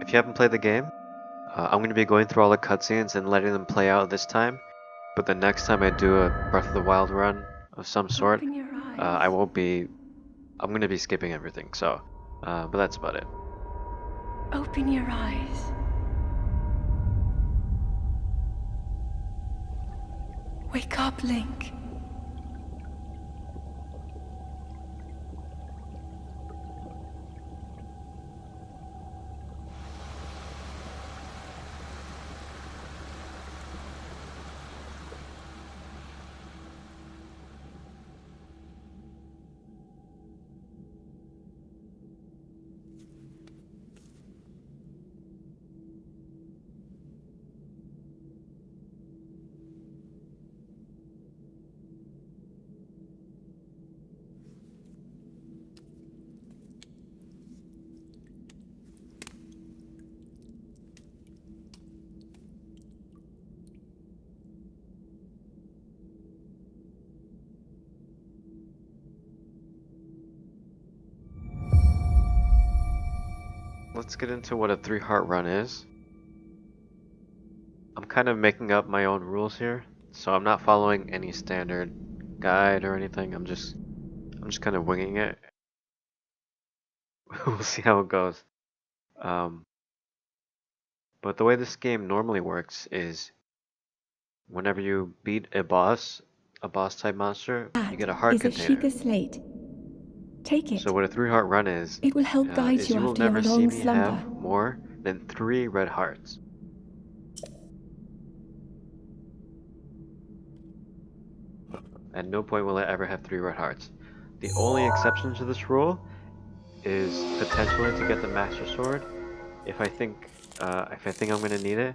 If you haven't played the game, I'm going to be going through all the cutscenes and letting them play out this time. But the next time I do a Breath of the Wild run of some sort, I won't be. I'm going to be skipping everything. So, but that's about it. Open your eyes. Wake up, Link. Let's get into what a 3-heart run is. I'm kind of making up my own rules here, so I'm not following any standard guide or anything. I'm just kind of winging it. We'll see how it goes. But the way this game normally works is whenever you beat a boss type monster, you get a heart container. Sheikah slate. Take it. So what a 3-heart run is It will help guide you you will after your never see long me slumber. have more than 3 red hearts. At no point will I ever have 3 red hearts. The only exception to this rule is potentially to get the Master Sword if I think I'm gonna need it.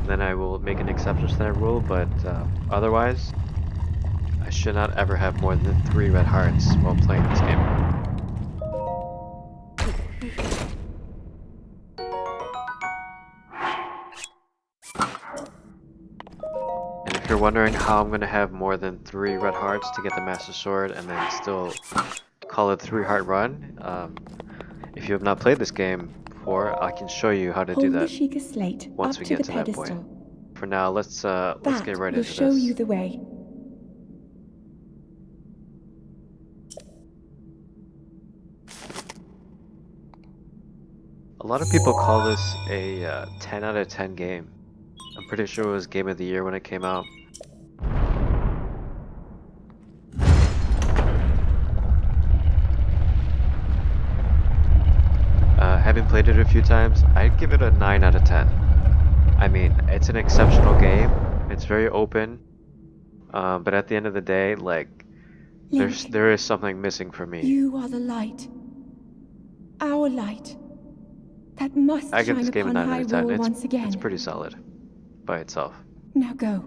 Then I will make an exception to that rule, but otherwise, I should not ever have more than 3 red hearts while playing this game. And if you're wondering how I'm gonna have more than 3 red hearts to get the Master Sword and then still call it 3-heart run, if you have not played this game before, I can show you how to do that Slate once we get to that point. For now, let's get right into this. Show you the way. A lot of people call this a 10 out of 10 game. I'm pretty sure it was Game of the Year when it came out. Having played it a few times, I'd give it a 9 out of 10. I mean, it's an exceptional game. It's very open. But at the end of the day, like, Link, there is something missing for me. You are the light. Our light. That must I give this shine game a upon 9 out of 10. Hyrule once again. It's pretty solid by itself. Now go.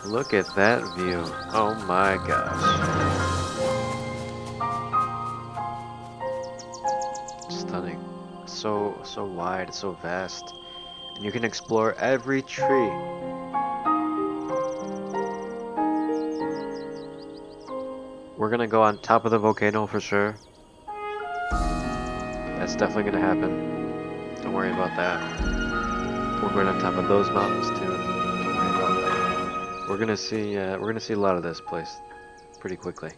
Look at that view. Oh my gosh. Stunning. So wide, so vast. And you can explore every tree. We're gonna go on top of the volcano for sure. That's definitely gonna happen. Don't worry about that. We're going on top of those mountains too. Don't worry about that. We're gonna see a lot of this place pretty quickly.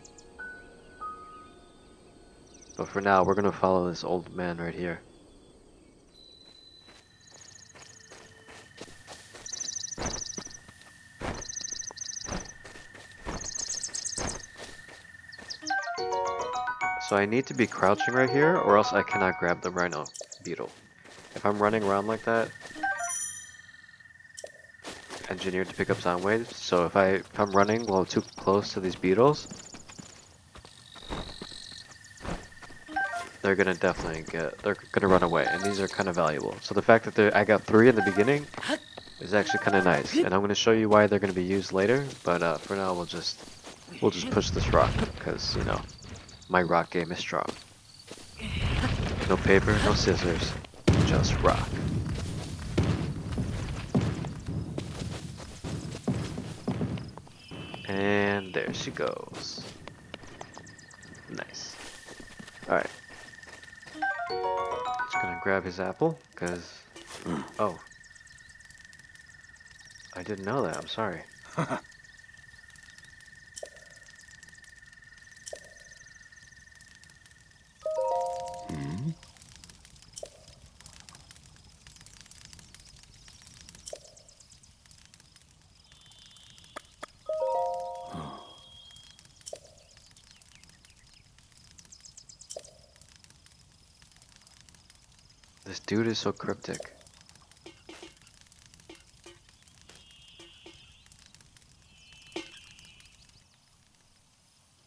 But for now, we're gonna follow this old man right here. So I need to be crouching right here, or else I cannot grab the rhino beetle. If I'm running around like that, engineered to pick up sound waves, so if I'm running while too close to these beetles, they're gonna run away, and these are kind of valuable. So the fact that I got 3 in the beginning is actually kind of nice, and I'm gonna show you why they're gonna be used later. But for now, we'll just push this rock because you know my rock game is strong. No paper, no scissors, just rock. And there she goes. Nice. Alright. Just gonna grab his apple, because... Oh. I didn't know that, I'm sorry. This dude is so cryptic.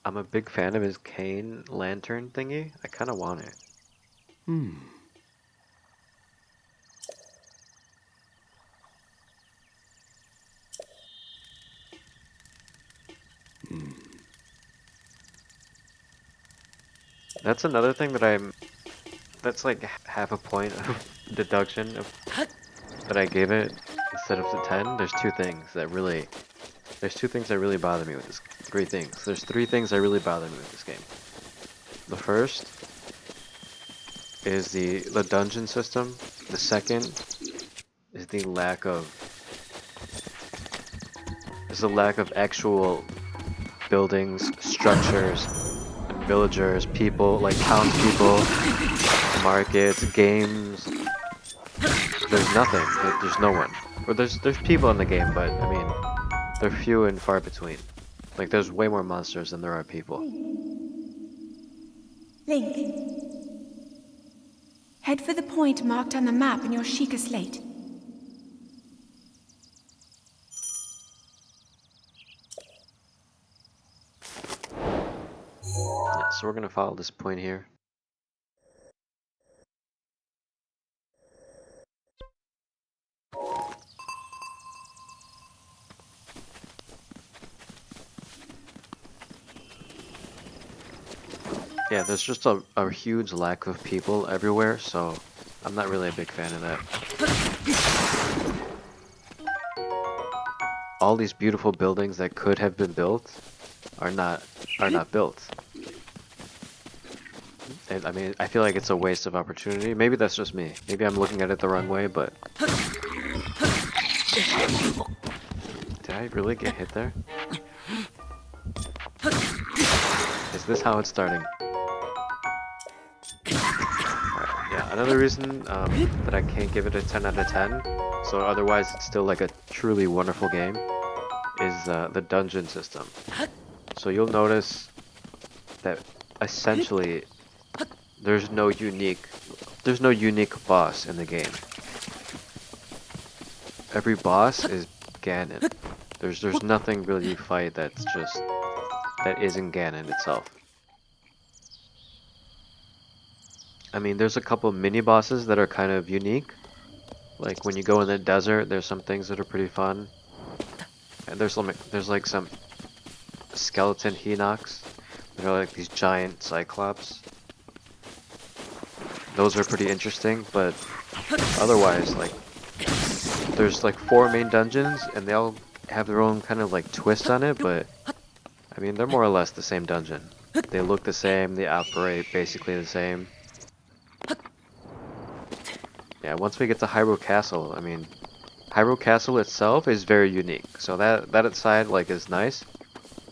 I'm a big fan of his cane lantern thingy. I kind of want it. That's another thing that's like half a point of deduction that I gave it instead of the 10. There's two things that really bother me with this. 3 things. There's 3 things that really bother me with this game. The first is the dungeon system. The second is the lack of actual buildings, structures, and villagers, people like townspeople, markets, games. There's nothing. There's no one. Or there's people in the game, but I mean, they're few and far between. Like there's way more monsters than there are people. Link. Head for the point marked on the map in your Sheikah slate. Yeah, so we're gonna follow this point here. Yeah, there's just a huge lack of people everywhere, so I'm not really a big fan of that. All these beautiful buildings that could have been built are not built. And, I mean, I feel like it's a waste of opportunity. Maybe that's just me. Maybe I'm looking at it the wrong way, but... Did I really get hit there? Is this how it's starting? Yeah, another reason that I can't give it a 10 out of 10, so otherwise it's still like a truly wonderful game, is the dungeon system. So you'll notice that essentially there's no unique boss in the game. Every boss is Ganon. There's nothing really you fight that isn't Ganon itself. I mean, there's a couple mini bosses that are kind of unique. Like when you go in the desert, there's some things that are pretty fun. And there's like some skeleton Hinox that are like these giant cyclops. Those are pretty interesting, but otherwise, like, there's like 4 main dungeons, and they all have their own kind of like twist on it, but I mean, they're more or less the same dungeon. They look the same, they operate basically the same. Yeah, once we get to Hyrule Castle, I mean, Hyrule Castle itself is very unique. So that aside, like, is nice,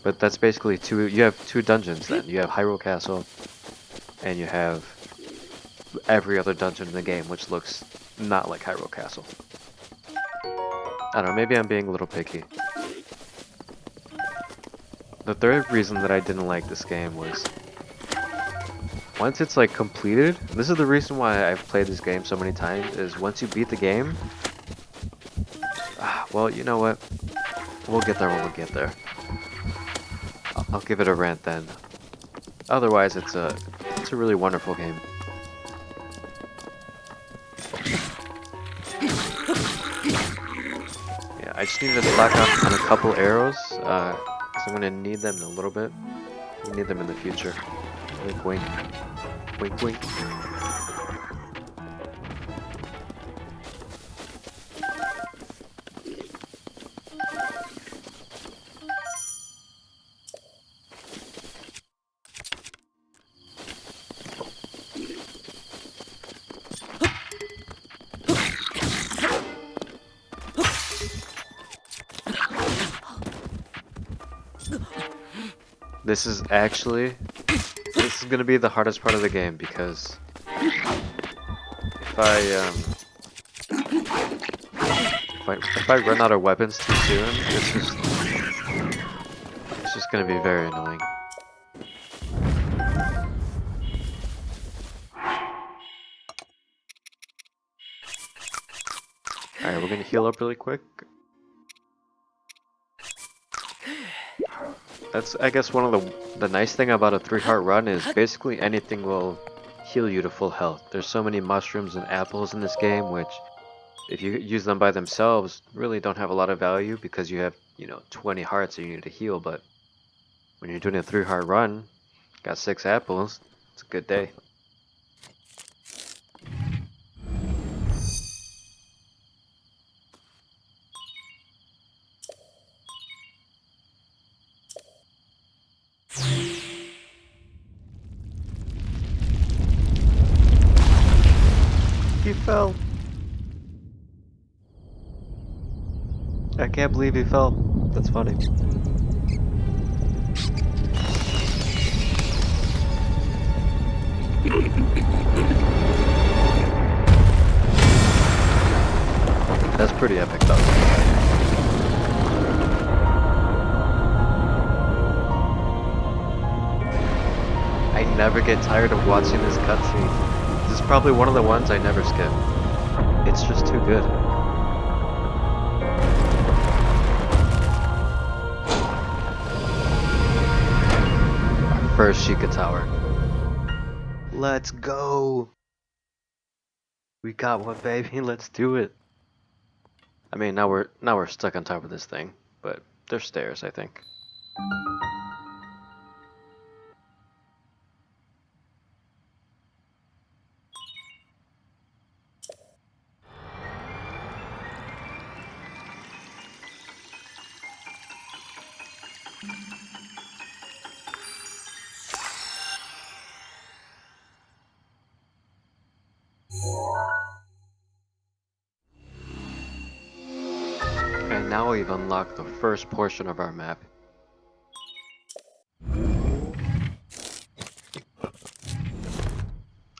but that's basically you have 2 dungeons then. You have Hyrule Castle, and you have every other dungeon in the game, which looks not like Hyrule Castle. I don't know, maybe I'm being a little picky. The third reason that I didn't like this game was once it's like completed, this is the reason why I've played this game so many times, is once you beat the game, well, you know what, we'll get there when we get there. I'll give it a rant then. Otherwise, it's a really wonderful game. just need to stock on a couple arrows, because I'm gonna need them in a little bit. We need them in the future. Wink, wink. Wink, wink. This is gonna be the hardest part of the game because if I run out of weapons too soon, it's just gonna be very annoying. Alright, we're gonna heal up really quick. That's, I guess, one of the nice thing about a 3-heart run is basically anything will heal you to full health. There's so many mushrooms and apples in this game, which if you use them by themselves, really don't have a lot of value because you have, 20 hearts that you need to heal, but when you're doing a 3-heart run, got 6 apples, it's a good day. He fell. I can't believe he fell. That's funny. That's pretty epic though. I never get tired of watching this cutscene. This is probably one of the ones I never skip. It's just too good. Our first Sheikah Tower. Let's go! We got one, baby. Let's do it. I mean, now we're stuck on top of this thing, but there's stairs, I think. And now we've unlocked the first portion of our map.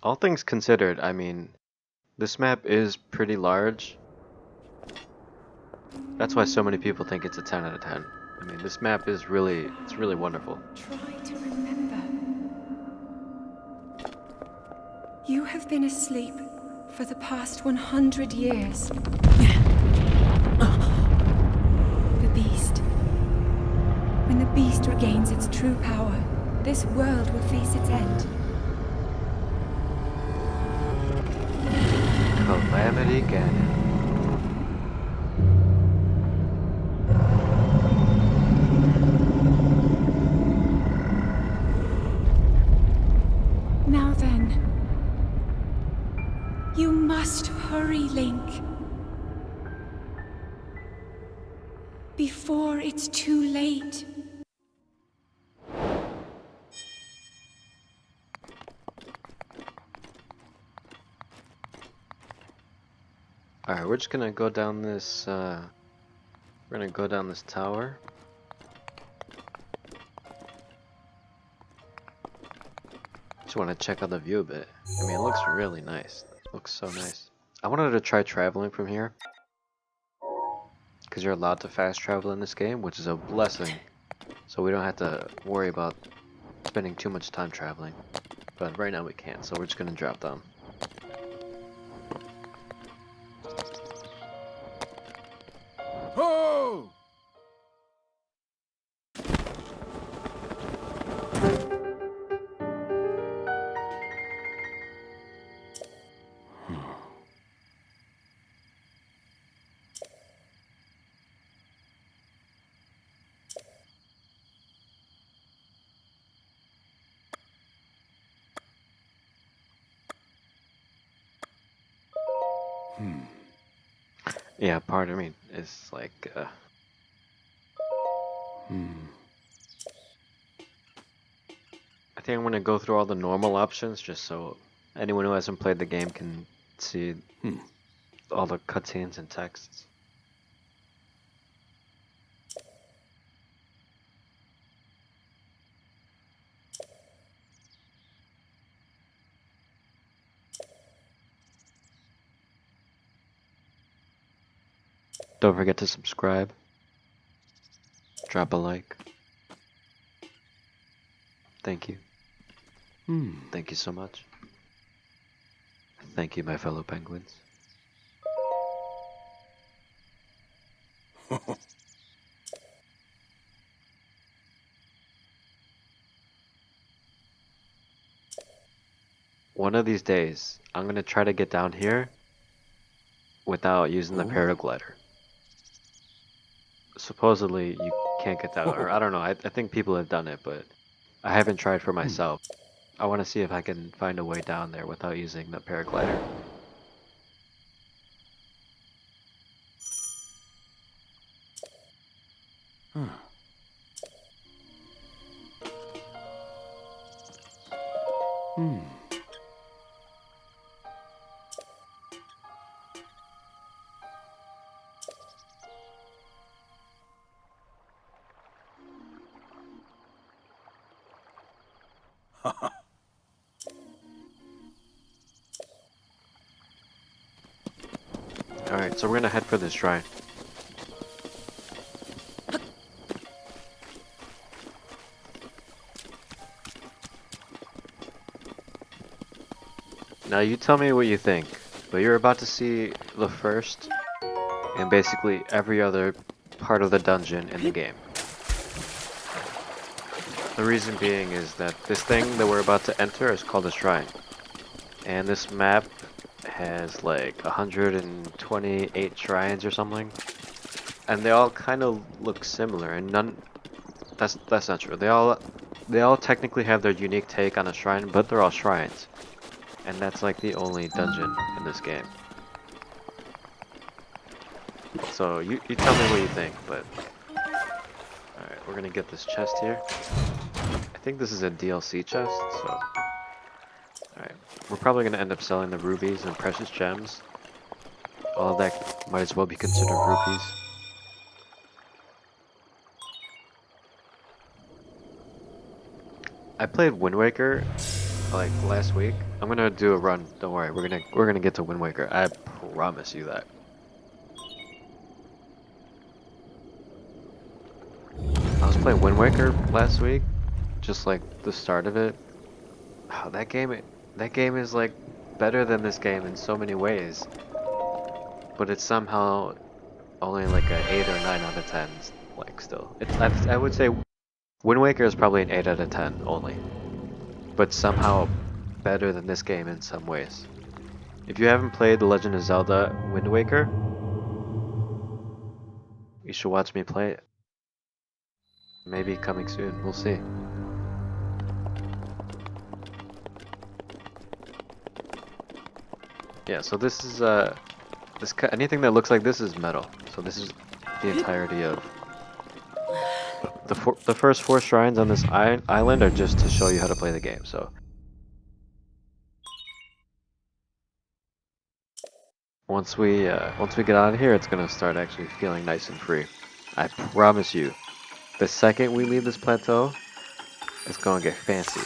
All things considered, I mean, this map is pretty large. That's why so many people think it's a 10 out of 10. I mean, this map is it's really wonderful. Try to remember. You have been asleep for the past 100 years. The beast. When the beast regains its true power, this world will face its end. Calamity Ganon. Now then, you must hurry, Link. Before it's too late. Alright, we're just gonna go down this, we're gonna go down this tower. Just wanna check out the view a bit. I mean, it looks really nice. It looks so nice. I wanted to try traveling from here. Because you're allowed to fast travel in this game, which is a blessing. So we don't have to worry about spending too much time traveling. But right now we can't, so we're just gonna drop down. Ho! Yeah, part of me is like, I think I'm gonna go through all the normal options just so anyone who hasn't played the game can see all the cutscenes and texts. Don't forget to subscribe, drop a like. Thank you. Thank you so much. Thank you, my fellow penguins. One of these days, I'm gonna try to get down here without using the paraglider. Supposedly, you can't get down, or I don't know, I think people have done it, but I haven't tried for myself. I want to see if I can find a way down there without using the paraglider. Alright, so we're gonna head for this shrine. Now you tell me what you think, but you're about to see the first and basically every other part of the dungeon in the game. The reason being is that this thing that we're about to enter is called a shrine. And this map has like 128 shrines or something. And they all kind of look similar, and that's not true. They all technically have their unique take on a shrine, but they're all shrines. And that's like the only dungeon in this game. So you tell me what you think, but alright, we're gonna get this chest here. I think this is a DLC chest, so alright. We're probably gonna end up selling the rubies and precious gems. All of that might as well be considered rupees. I played Wind Waker like last week. I'm gonna do a run. Don't worry, we're gonna get to Wind Waker. I promise you that. I was playing Wind Waker last week, just like the start of it. Oh, that game is like better than this game in so many ways, but it's somehow only like a 8 or 9 out of 10. Like still, I would say Wind Waker is probably an 8 out of 10 only, but somehow better than this game in some ways. If you haven't played The Legend of Zelda Wind Waker, you should watch me play it. Maybe coming soon, we'll see. Yeah, so this is anything that looks like this is metal. So this is the entirety of the first 4 shrines on this island are just to show you how to play the game. So once we get out of here, it's gonna start actually feeling nice and free. I promise you. The second we leave this plateau, it's gonna get fancy.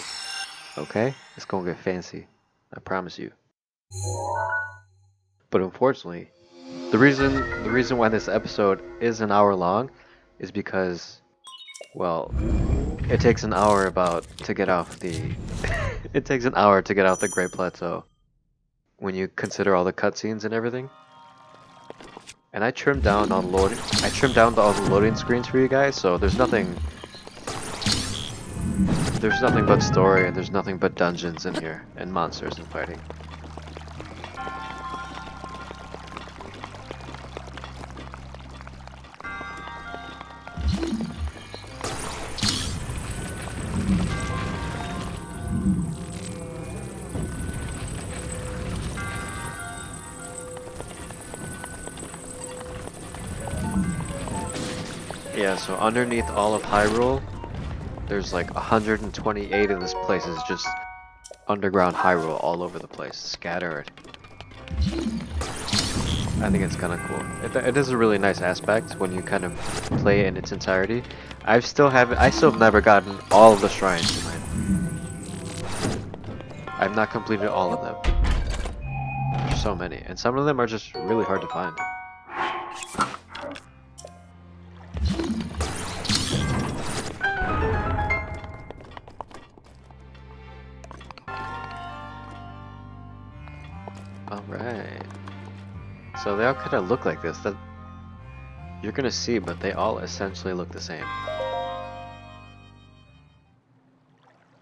Okay? It's gonna get fancy. I promise you. But unfortunately, the reason why this episode is an hour long is because, well, it takes an hour to get off the it takes an hour to get off the Great Plateau when you consider all the cutscenes and everything. And I trimmed down all the loading screens for you guys, so there's nothing but story, and there's nothing but dungeons in here and monsters and fighting. Yeah, so underneath all of Hyrule, there's like 128 of this place is just underground Hyrule all over the place, scattered. I think it's kind of cool. It is a really nice aspect when you kind of play it in its entirety. I still have never gotten all of the shrines in mine. I've not completed all of them. There's so many, and some of them are just really hard to find. Alright. So they all kind of look like this. That you're gonna see, but they all essentially look the same.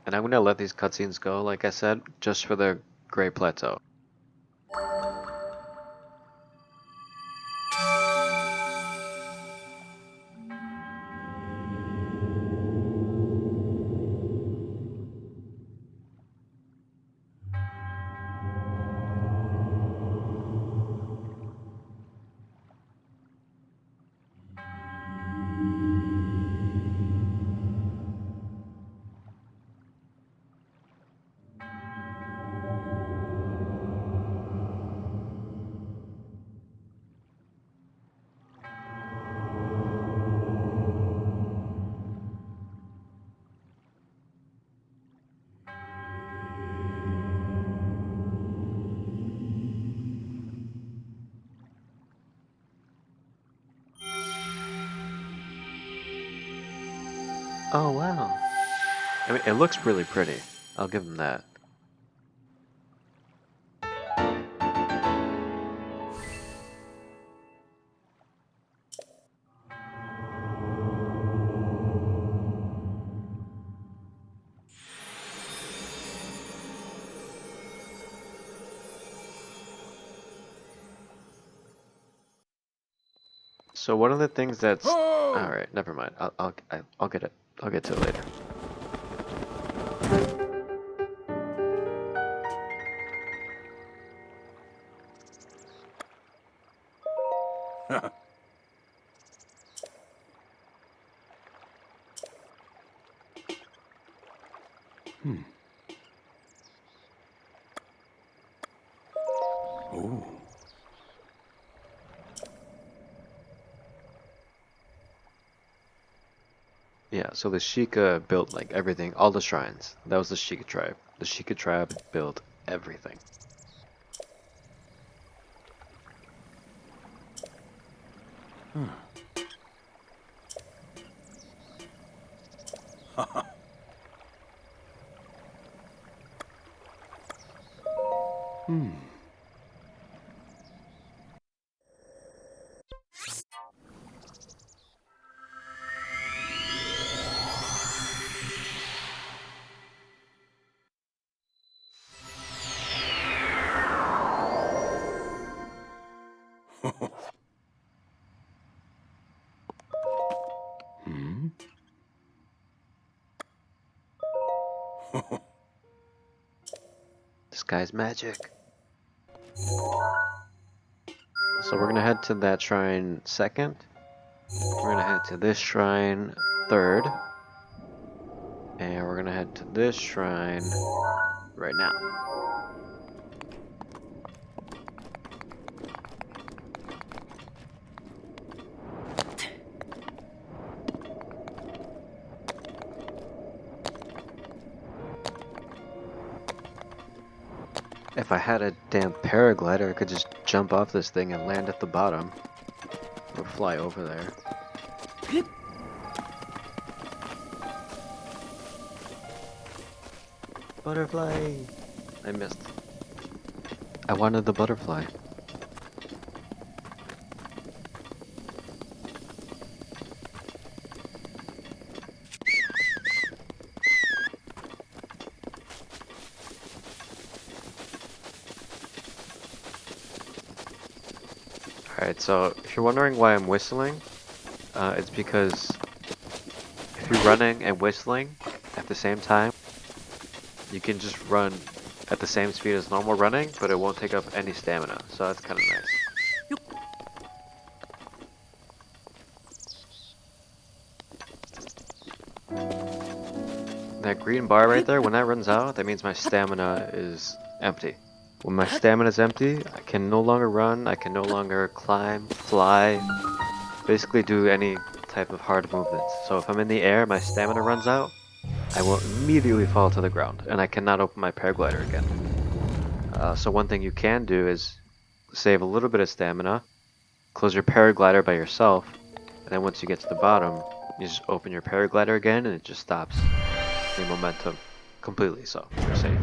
And I'm gonna let these cutscenes go, like I said, just for the Great Plateau. Oh wow. I mean, it looks really pretty. I'll give them that. So one of the things that's all right, never mind. I'll get it. I'll get to it later. Yeah, so the Sheikah built like everything, all the shrines. That was the Sheikah tribe. The Sheikah tribe built everything. This guy's magic. So we're gonna head to that shrine second. We're gonna head to this shrine third. And we're gonna head to this shrine right now. If I had a damn paraglider, I could just jump off this thing and land at the bottom. Or fly over there. Butterfly! I missed. I wanted the butterfly. Alright, so if you're wondering why I'm whistling, it's because if you're running and whistling at the same time, you can just run at the same speed as normal running, but it won't take up any stamina, so that's kind of nice. green bar right there, when that runs out, that means my stamina is empty. When my stamina is empty, I can no longer run, I can no longer climb, fly, basically do any type of hard movements. So if I'm in the air, my stamina runs out, I will immediately fall to the ground, and I cannot open my paraglider again. So one thing you can do is save a little bit of stamina, close your paraglider by yourself, and then once you get to the bottom, you just open your paraglider again, and it just stops the momentum completely, so you're safe.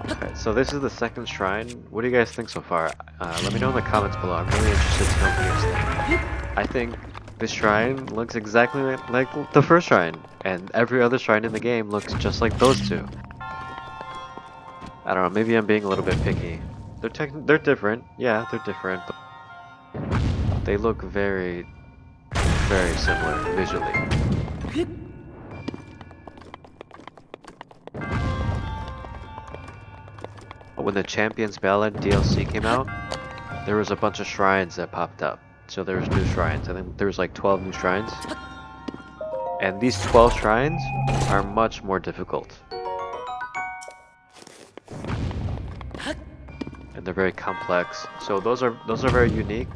Alright, so this is the second shrine. What do you guys think so far? Let me know in the comments below. I'm really interested to know what you guys think. I think this shrine looks exactly like the first shrine, and every other shrine in the game looks just like those two. I don't know, maybe I'm being a little bit picky. They're different, yeah, they're different, but they look very, very similar visually. When the Champions Ballad DLC came out, there was a bunch of shrines that popped up. So there was new shrines. I think there was like 12 new shrines. And these 12 shrines are much more difficult. And they're very complex. So those are very unique.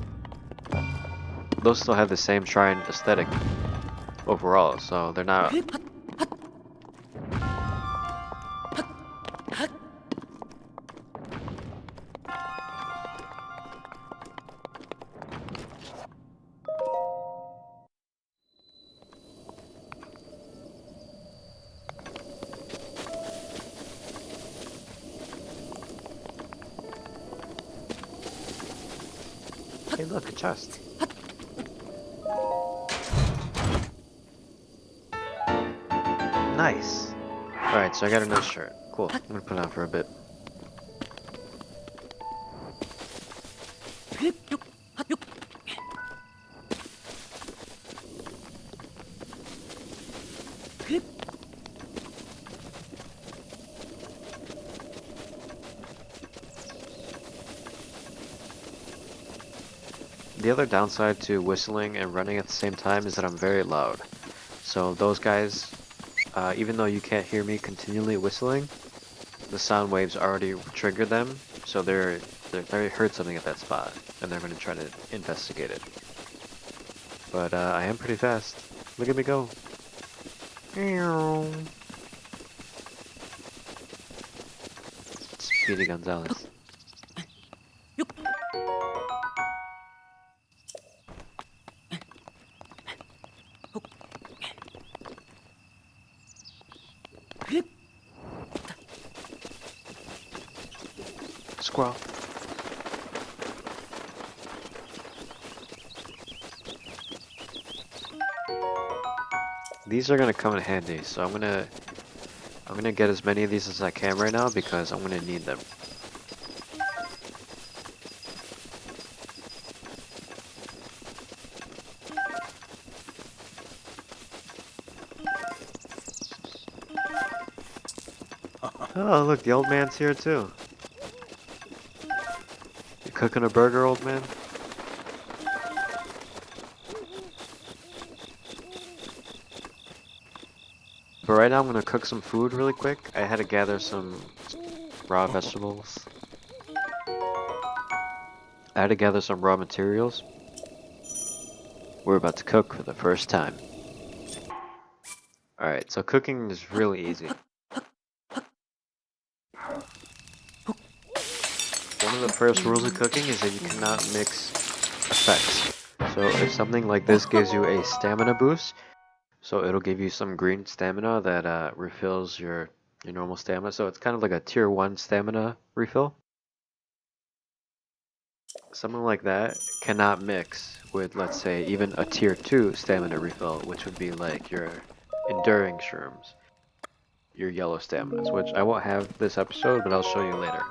Those still have the same shrine aesthetic overall, so they're not. Hey look, a chest. Nice. Alright, so I got a nice shirt. Cool. I'm gonna put it on for a bit. The other downside to whistling and running at the same time is that I'm very loud. So those guys, even though you can't hear me continually whistling, the sound waves already trigger them, so they heard something at that spot, and they're going to try to investigate it. But I am pretty fast. Look at me go. Speedy Gonzalez. Squirrel. These are gonna come in handy, so I'm gonna get as many of these as I can right now because I'm gonna need them. Oh, look, the old man's here too. You cooking a burger, old man? But right now I'm gonna cook some food really quick. I had to gather some raw vegetables. I had to gather some raw materials. We're about to cook for the first time. Alright, so cooking is really easy. One of the first rules of cooking is that you cannot mix effects. So if something like this gives you a stamina boost, so it'll give you some green stamina that refills your normal stamina. So it's kind of like a tier 1 stamina refill. Something like that cannot mix with, let's say, even a tier 2 stamina refill, which would be like your enduring shrooms, your yellow staminas, which I won't have this episode, but I'll show you later.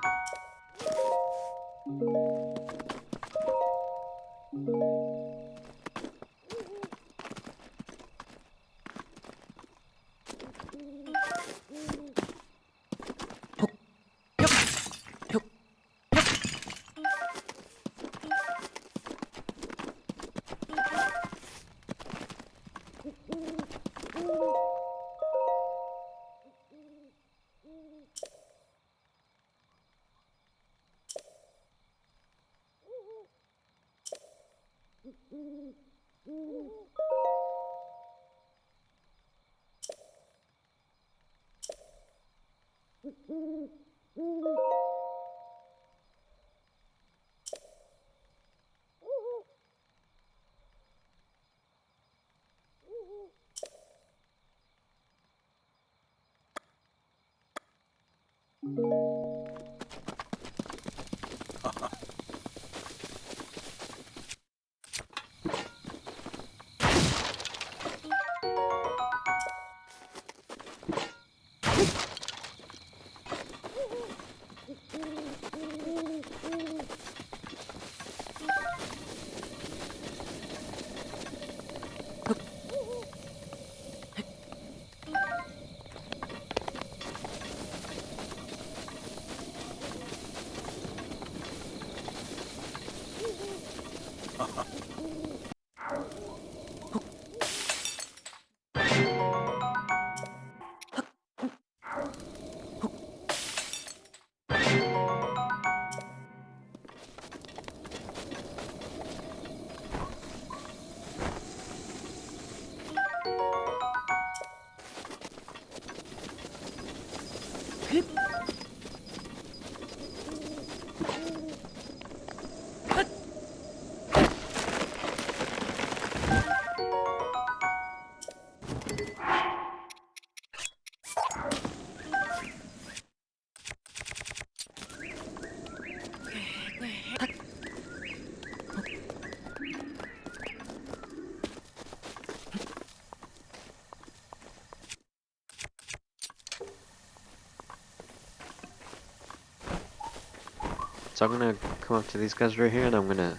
So I'm gonna come up to these guys right here and I'm gonna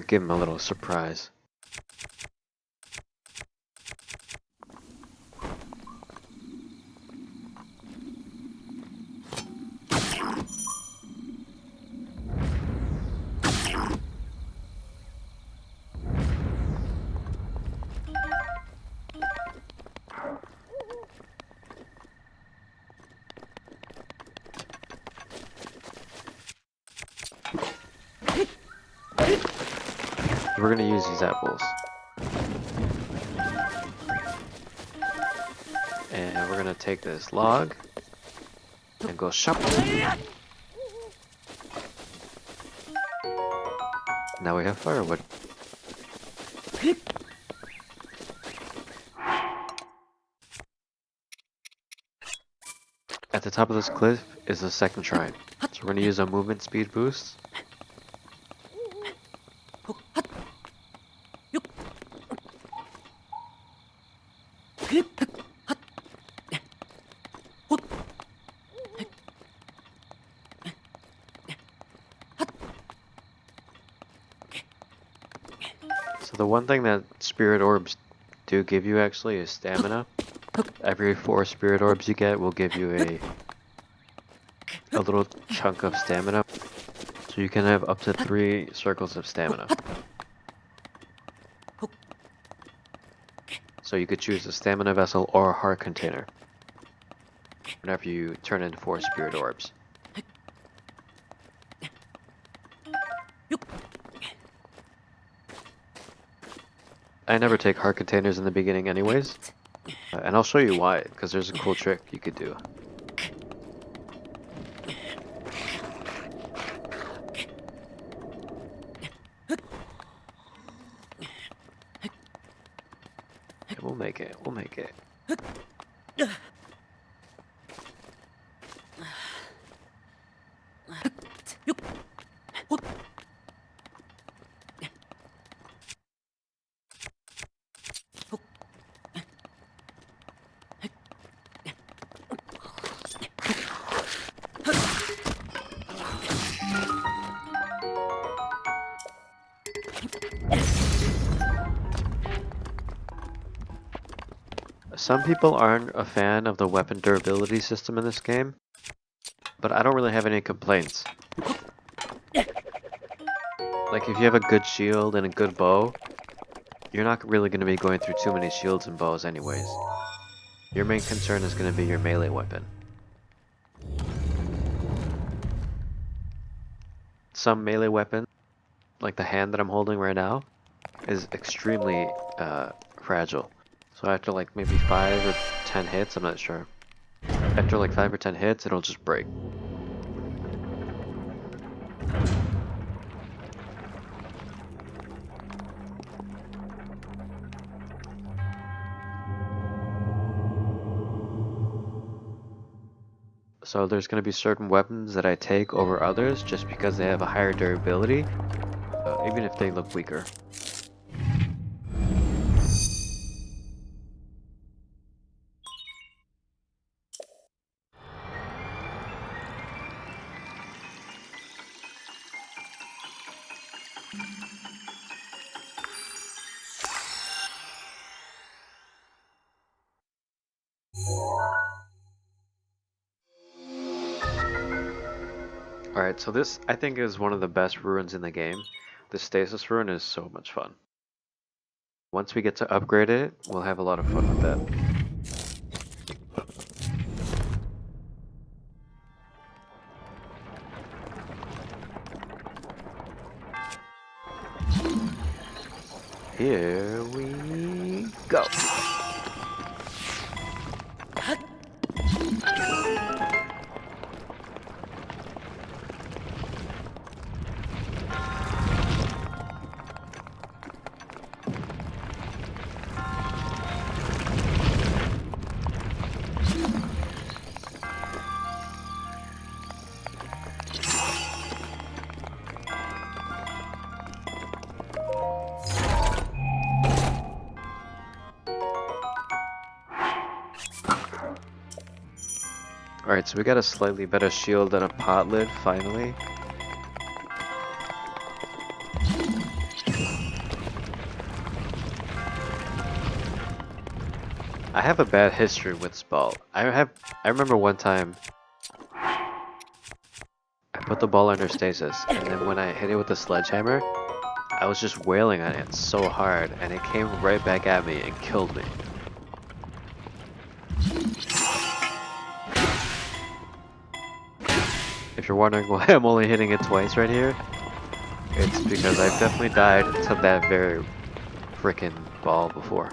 give them a little surprise. We're gonna use these apples. And we're gonna take this log and go shop. Now we have firewood. At the top of this cliff is the second shrine. So we're gonna use a movement speed boost. So the one thing that spirit orbs do give you actually is stamina. Every 4 spirit orbs you get will give you a little chunk of stamina. So you can have up to 3 circles of stamina. So you could choose a stamina vessel or a heart container whenever you turn into 4 spirit orbs. I never take heart containers in the beginning anyways, and I'll show you why, because there's a cool trick you could do. We'll make it, we'll make it. Some people aren't a fan of the weapon durability system in this game, but I don't really have any complaints. Like, if you have a good shield and a good bow, you're not really going to be going through too many shields and bows anyways. Your main concern is going to be your melee weapon. Some melee weapons, like the hand that I'm holding right now, is extremely fragile. So after like maybe 5 or 10 hits, I'm not sure. After like 5 or 10 hits, it'll just break. So there's going to be certain weapons that I take over others just because they have a higher durability, even if they look weaker. Alright, so this I think is one of the best ruins in the game. The stasis rune is so much fun. Once we get to upgrade it, we'll have a lot of fun with that. Here we go. Alright, so we got a slightly better shield and a pot lid, finally. I have a bad history with Spalt. I remember one time I put the ball under stasis, and then when I hit it with the sledgehammer, I was just wailing on it so hard, and it came right back at me and killed me. If you're wondering why I'm only hitting it twice right here, it's because I've definitely died to that very frickin' ball before.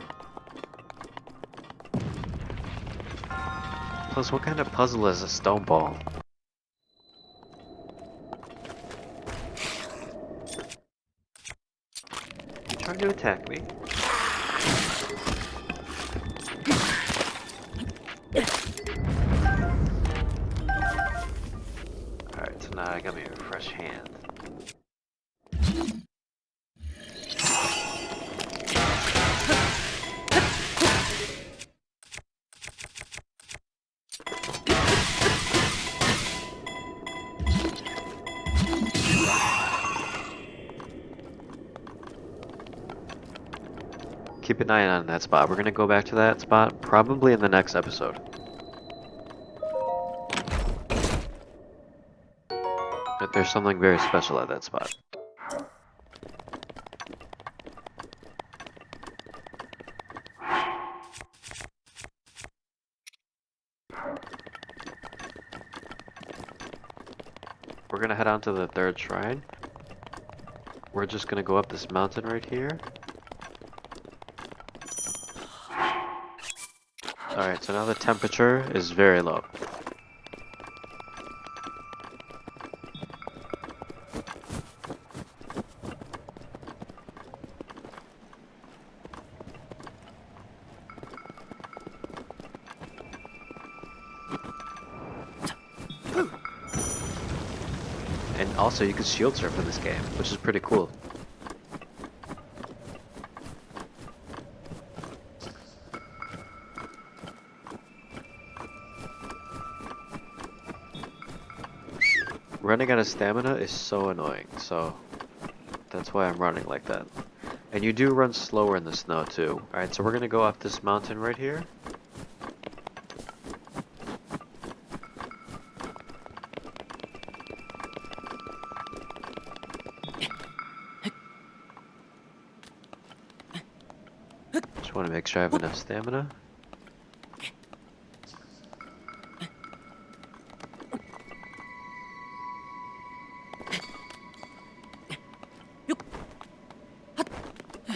Plus, what kind of puzzle is a stone ball? You trying to attack me? Alright, so now I got me a fresh hand. Keep an eye on that spot. We're gonna go back to that spot probably in the next episode. But there's something very special at that spot. we're gonna head on to the third shrine. We're just gonna go up this mountain right here. Alright, so now the temperature is very low. And also you can shield surf in this game, which is pretty cool. Running out of stamina is so annoying, so that's why I'm running like that. And you do run slower in the snow too. Alright, so we're gonna go up this mountain right here. Just want to make sure I have enough stamina.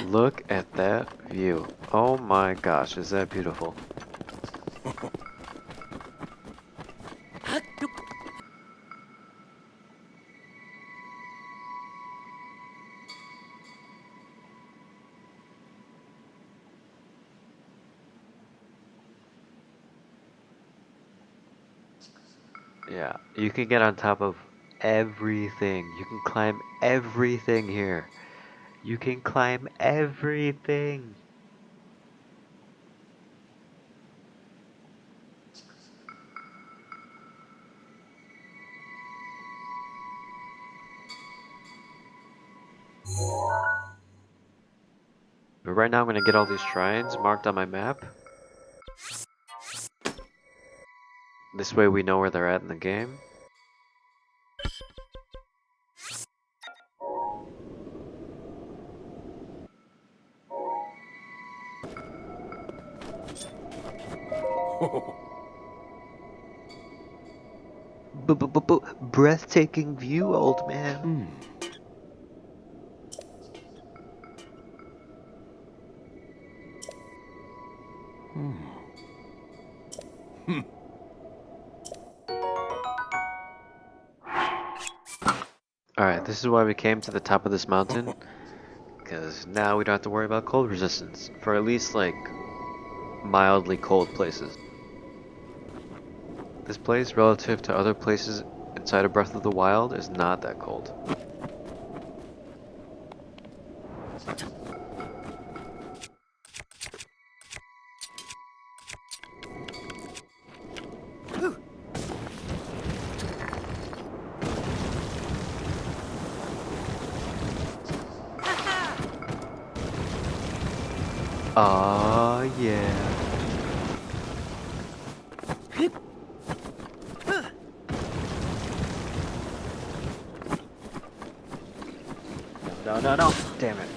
Look at that view. Oh my gosh, is that beautiful. Yeah, you can get on top of everything. You can climb everything here. You can climb everything. But right now I'm gonna get all these shrines marked on my map. This way we know where they're at in the game. Breathtaking view, old man. Alright, this is why we came to the top of this mountain. Because now we don't have to worry about cold resistance. For at least like mildly cold places. This place, relative to other places inside of Breath of the Wild, is not that cold. Aw, yeah. No, no, no. Damn it.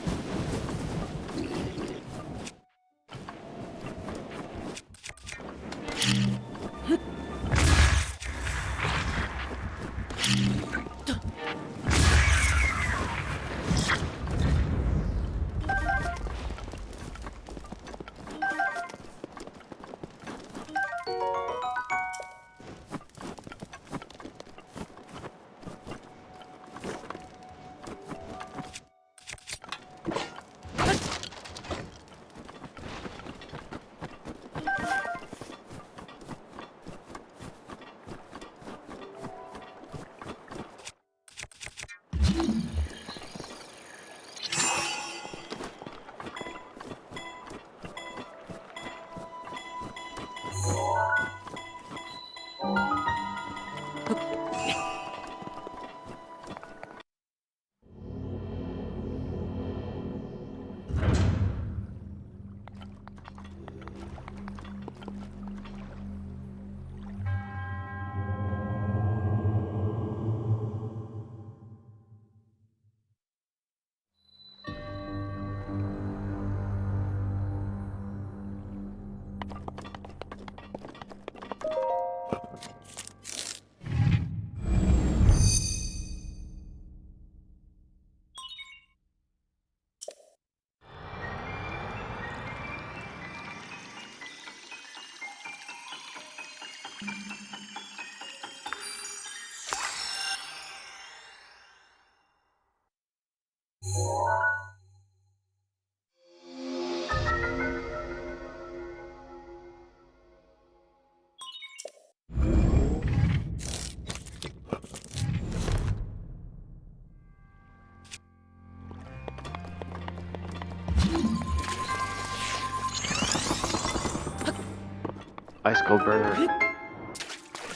Ice cold burn.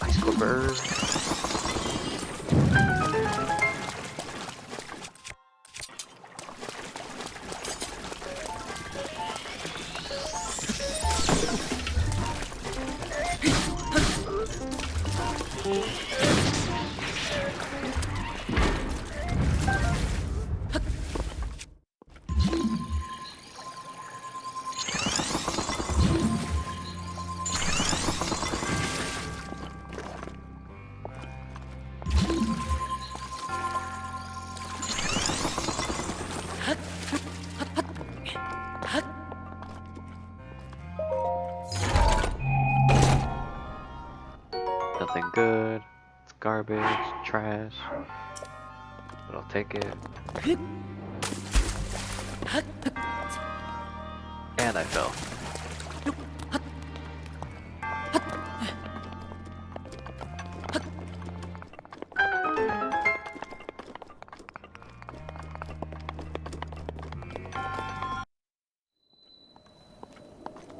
Ice cold burn. Nothing good. It's garbage, trash. But I'll take it. And I fell.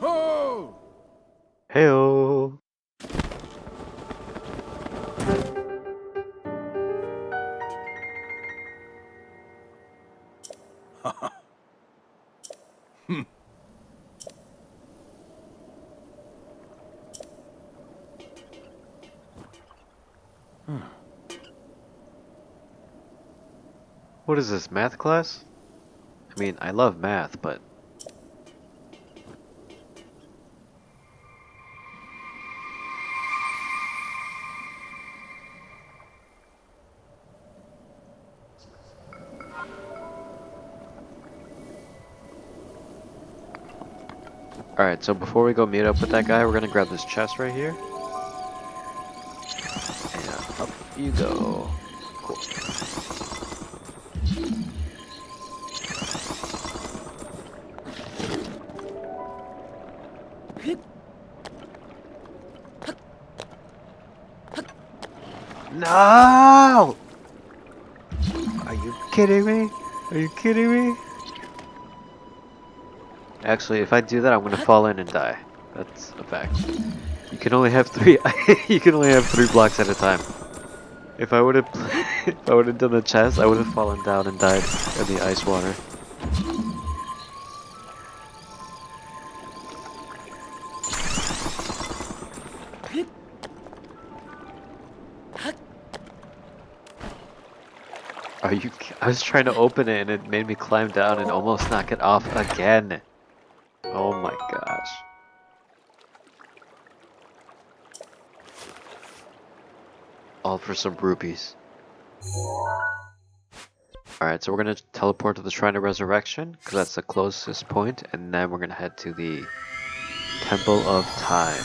Ho! Heyo! What is this, math class? I mean, I love math, but... Alright, so before we go meet up with that guy, we're gonna grab this chest right here. And up you go. Cool. No! Are you kidding me? Are you kidding me? Actually, if I do that, I'm gonna fall in and die. That's a fact. You can only have three. You can only have 3 blocks at a time. If I would have, if I would have done the chest, I would have fallen down and died in the ice water. Are you? I was trying to open it and it made me climb down and almost knock it off again. Oh my gosh. All for some rupees. Alright, so we're gonna teleport to the Shrine of Resurrection, because that's the closest point, and then we're gonna head to the Temple of Time.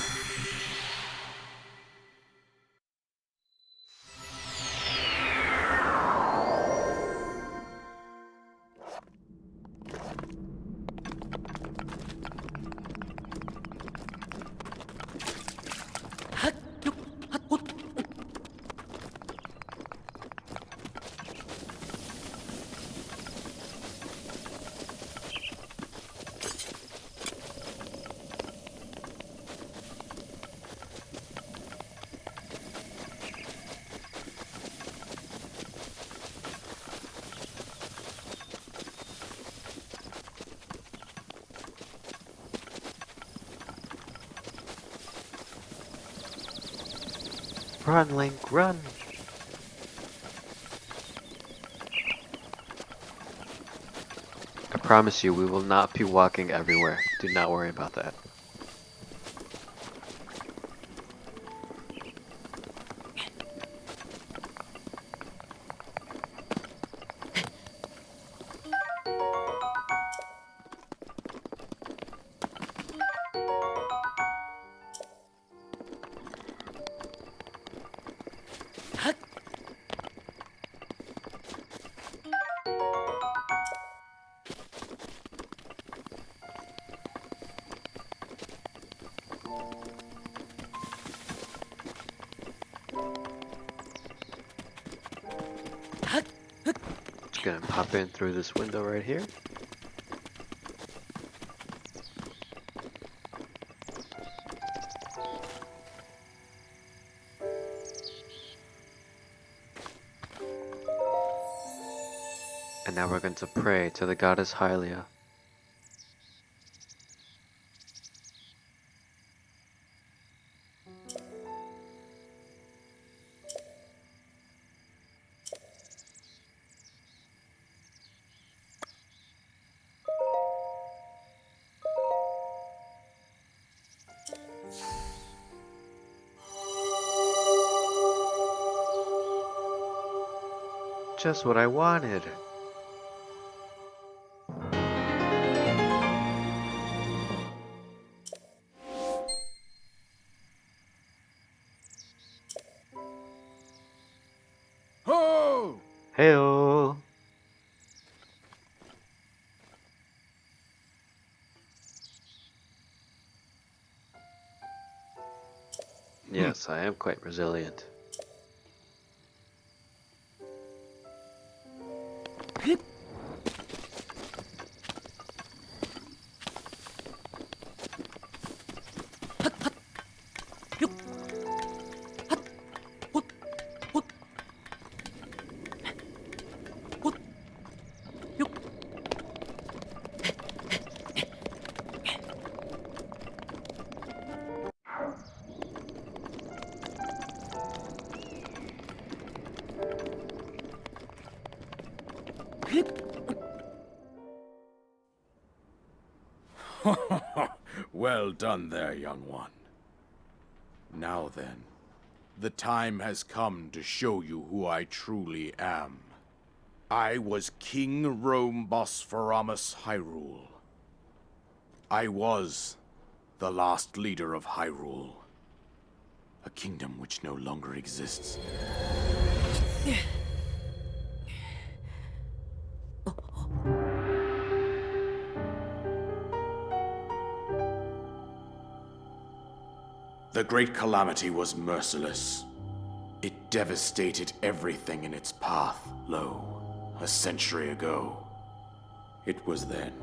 Run, Link, run! I promise you, we will not be walking everywhere. Do not worry about that. Just gonna pop in through this window right here. And now we're going to pray to the goddess Hylia. Just what I wanted. Ho! Heyo! Yes, I am quite resilient. Well done there, young one. Now then, the time has come to show you who I truly am. I was King Rome Bosphoramos Hyrule. I was the last leader of Hyrule, a kingdom which no longer exists. The Great Calamity was merciless. It devastated everything in its path, a century ago. It was then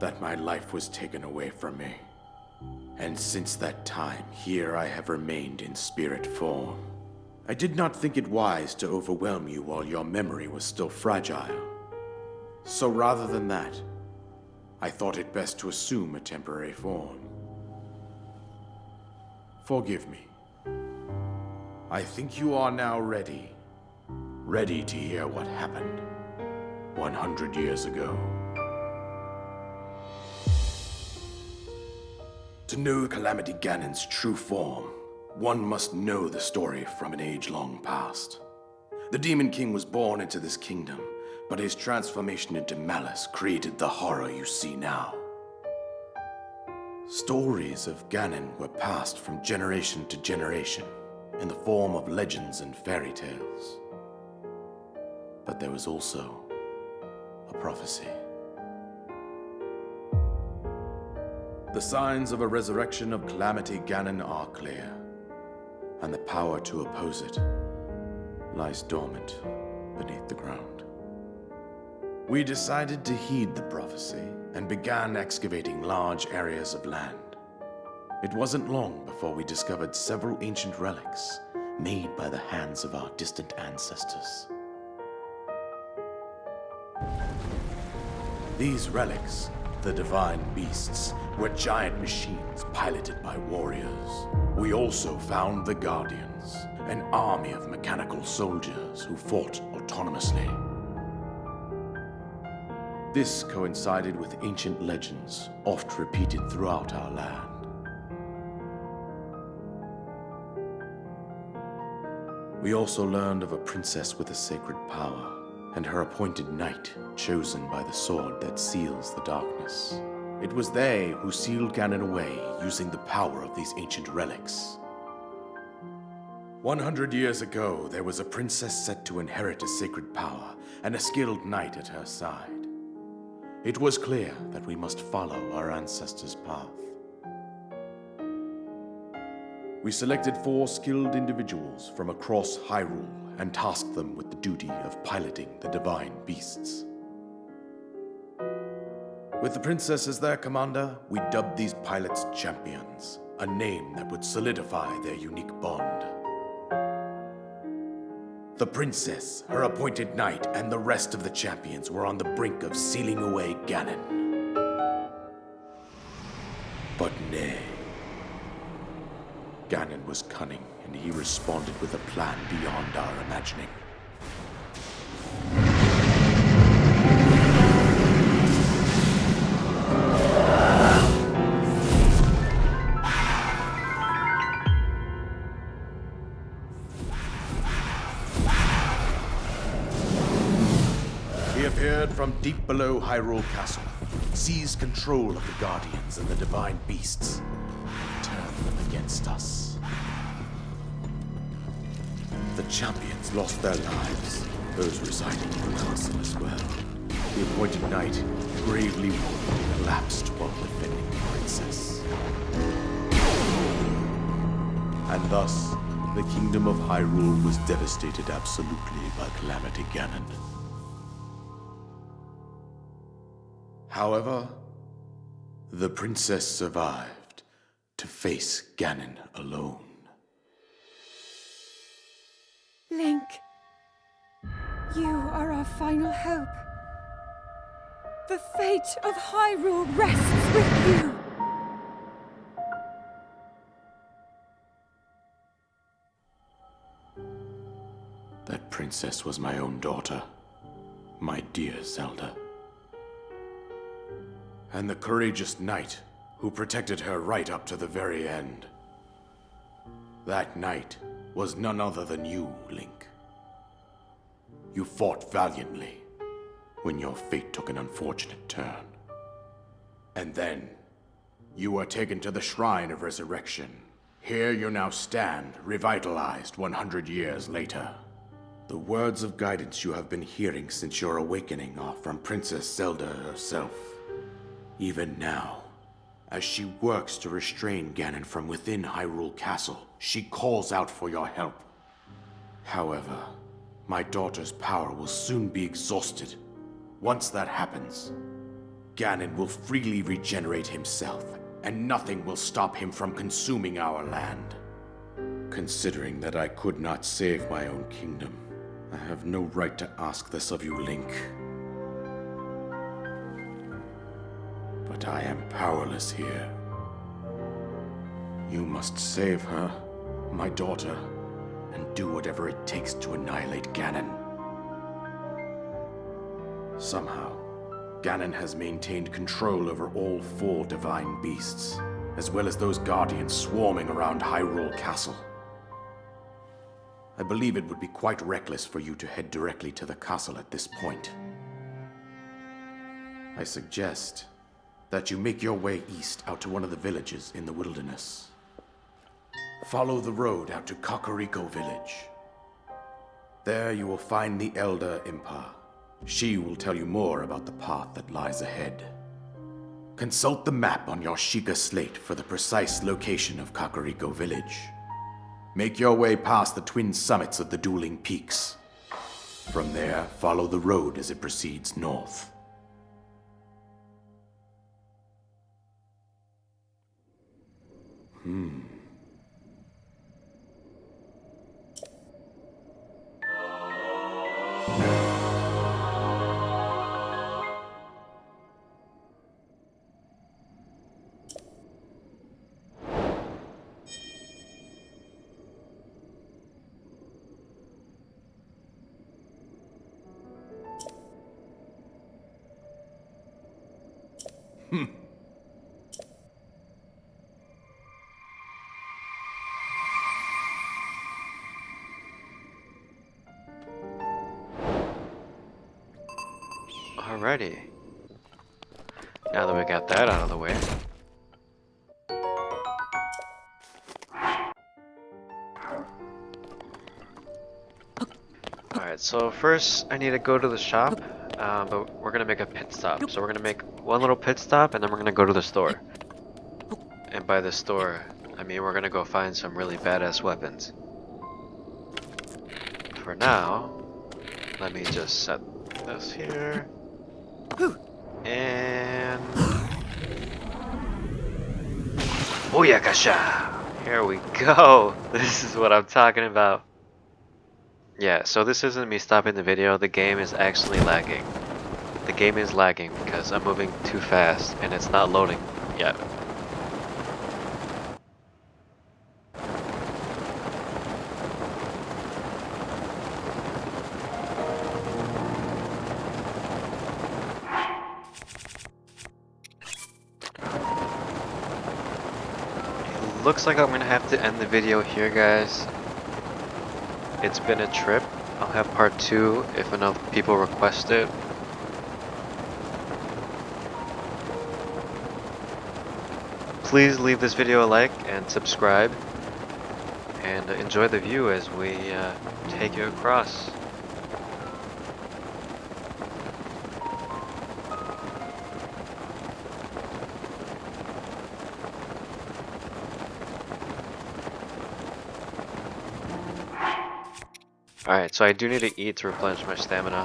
that my life was taken away from me. And since that time, here I have remained in spirit form. I did not think it wise to overwhelm you while your memory was still fragile. So rather than that, I thought it best to assume a temporary form. Forgive me. I think you are now ready. Ready to hear what happened 100 years ago. To know Calamity Ganon's true form, one must know the story from an age-long past. The Demon King was born into this kingdom, but his transformation into malice created the horror you see now. Stories of Ganon were passed from generation to generation in the form of legends and fairy tales. But there was also a prophecy. The signs of a resurrection of Calamity Ganon are clear, and the power to oppose it lies dormant beneath the ground. We decided to heed the prophecy and began excavating large areas of land. It wasn't long before we discovered several ancient relics made by the hands of our distant ancestors. These relics, the divine beasts, were giant machines piloted by warriors. We also found the Guardians, an army of mechanical soldiers who fought autonomously. This coincided with ancient legends, oft repeated throughout our land. We also learned of a princess with a sacred power, and her appointed knight, chosen by the sword that seals the darkness. It was they who sealed Ganon away using the power of these ancient relics. 100 years ago, there was a princess set to inherit a sacred power, and a skilled knight at her side. It was clear that we must follow our ancestors' path. We selected 4 skilled individuals from across Hyrule and tasked them with the duty of piloting the divine beasts. With the princess as their commander, we dubbed these pilots champions, a name that would solidify their unique bond. The princess, her appointed knight, and the rest of the champions were on the brink of sealing away Ganon. But nay. Ganon was cunning, and he responded with a plan beyond our imagining. He appeared from deep below Hyrule Castle, seized control of the Guardians and the Divine Beasts, and turned them against us. The champions lost their lives, those residing in the castle as well. The appointed knight, gravely wounded, collapsed while defending the princess. And thus, the kingdom of Hyrule was devastated absolutely by Calamity Ganon. However, the princess survived to face Ganon alone. Link, you are our final hope. The fate of Hyrule rests with you. That princess was my own daughter, my dear Zelda. And the courageous knight who protected her right up to the very end. That knight was none other than you, Link. You fought valiantly when your fate took an unfortunate turn. And then, you were taken to the Shrine of Resurrection. Here you now stand, revitalized 100 years later. The words of guidance you have been hearing since your awakening are from Princess Zelda herself. Even now, as she works to restrain Ganon from within Hyrule Castle, she calls out for your help. However, my daughter's power will soon be exhausted. Once that happens, Ganon will freely regenerate himself, and nothing will stop him from consuming our land. Considering that I could not save my own kingdom, I have no right to ask this of you, Link. But I am powerless here. You must save her, my daughter, and do whatever it takes to annihilate Ganon. Somehow, Ganon has maintained control over all 4 divine beasts, as well as those guardians swarming around Hyrule Castle. I believe it would be quite reckless for you to head directly to the castle at this point. I suggest that you make your way east out to one of the villages in the wilderness. Follow the road out to Kakariko Village. There you will find the Elder Impa. She will tell you more about the path that lies ahead. Consult the map on your Sheikah slate for the precise location of Kakariko Village. Make your way past the twin summits of the dueling peaks. From there, follow the road as it proceeds north. Alrighty. Now that we got that out of the way. Alright, so first I need to go to the shop, but we're gonna make a pit stop. So we're gonna make one little pit stop and then we're gonna go to the store. And by the store, I mean we're gonna go find some really badass weapons. For now, let me just set this here. And Booyakasha! Here we go! This is what I'm talking about. Yeah, so this isn't me stopping the video, the game is actually lagging. The game is lagging because I'm moving too fast and it's not loading yet. It looks like I'm gonna have to end the video here, guys. It's been a trip. I'll have part 2 if enough people request it. Please leave this video a like and subscribe, and enjoy the view as we take you across. Alright, so I do need to eat to replenish my stamina.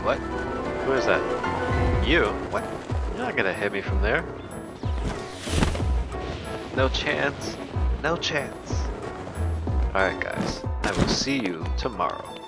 What? Who is that? You? What? You're not gonna hit me from there. No chance. No chance. Alright guys, I will see you tomorrow.